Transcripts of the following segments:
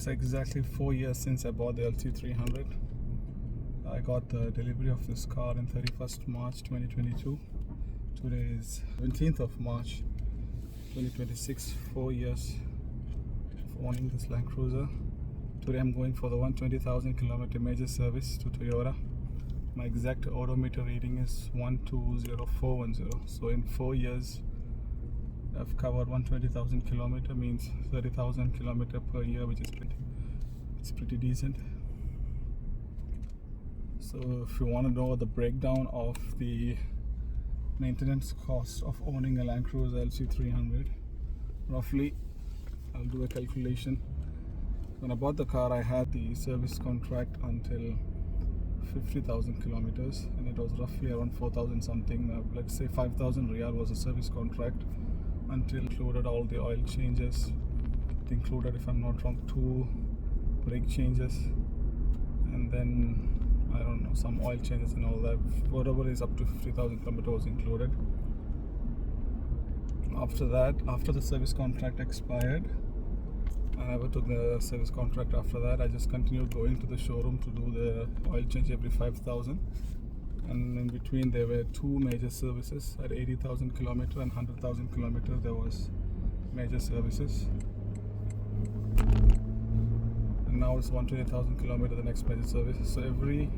It's exactly 4 years since I bought the LC300. I got the delivery of this car on 31st March 2022. Today is 17th of March 2026. 4 years of owning this Land Cruiser. Today I'm going for the 120,000 kilometer major service to Toyota. My exact odometer reading is 120410. So in 4 years I've covered 120,000 kilometer, means 30,000 kilometer per year, which is pretty decent. So if you want to know the breakdown of the maintenance cost of owning a Land Cruiser LC300, roughly, I'll do a calculation. When I bought the car, I had the service contract until 50,000 kilometers, and it was roughly around 4,000 something. Let's say 5,000 Riyal was a service contract until included all the oil changes. It included, if I'm not wrong, 2 brake changes, and then I don't know, some oil changes and all that. Whatever is up to 50,000 kilometers was included. After that, after the service contract expired, I never took the service contract after that. I just continued going to the showroom to do the oil change every 5,000. And in between there were 2 major services at 80,000 kilometers and 100,000 kilometers. There was major services, and now it's 120,000 kilometers, the next major service. So every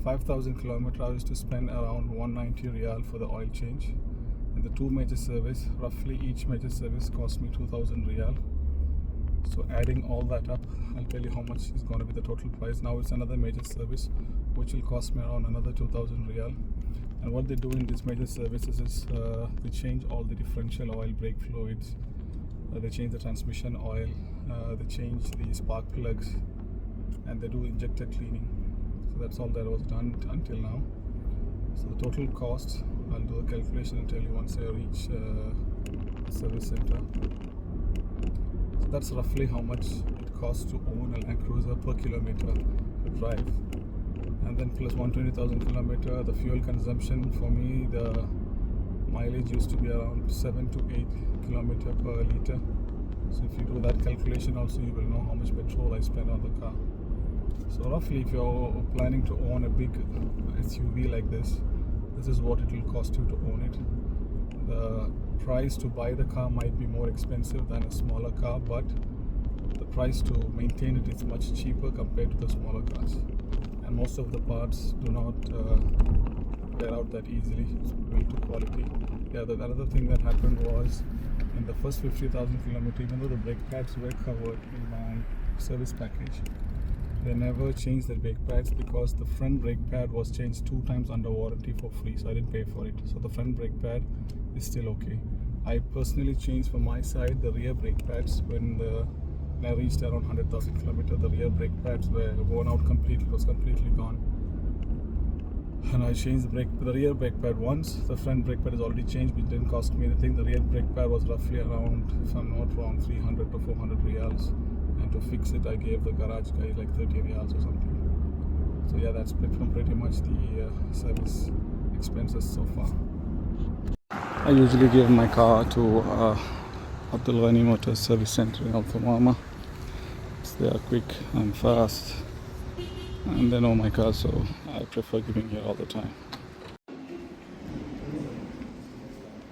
5,000 kilometers I used to spend around 190 Riyal for the oil change. And the 2 major service, roughly each major service cost me 2,000 Riyal. So adding all that up, I'll tell you how much is going to be the total price. Now it's another major service which will cost me around another 2,000 Riyal. And what they do in these major services is they change all the differential oil, brake fluids, they change the transmission oil, they change the spark plugs, and they do injector cleaning. So that's all that was done until now. So the total cost, I'll do a calculation and tell you once I reach the service center. So that's roughly how much it costs to own a Land Cruiser per kilometer to drive. And then plus 120,000 kilometer, the fuel consumption for me, the mileage used to be around 7 to 8 kilometer per liter. So if you do that calculation also, you will know how much petrol I spend on the car. So roughly, if you're planning to own a big SUV like this is what it will cost you to own it. The price to buy the car might be more expensive than a smaller car, but the price to maintain it is much cheaper compared to the smaller cars. And most of the parts do not wear out that easily. It's built to quality. Yeah, the another thing that happened was in the first 50,000 kilometers, even though the brake pads were covered in my service package, they never changed the brake pads because the front brake pad was changed 2 times under warranty for free, so I didn't pay for it. So the front brake pad is still okay. I personally changed from my side the rear brake pads when I reached around 100,000 kilometers. The rear brake pads were worn out completely, it was completely gone. And I changed the rear brake pad once. The front brake pad is already changed, which didn't cost me anything. The rear brake pad was roughly around, if I'm not wrong, 300 to 400 Riyals. And to fix it, I gave the garage guy like 30 Riyals or something. So yeah, that's pretty much the service expenses so far. I usually give my car to Abdul Ghani Motors Service Center in Al Thumama. They are quick and fast, and they know my car, so I prefer giving here all the time.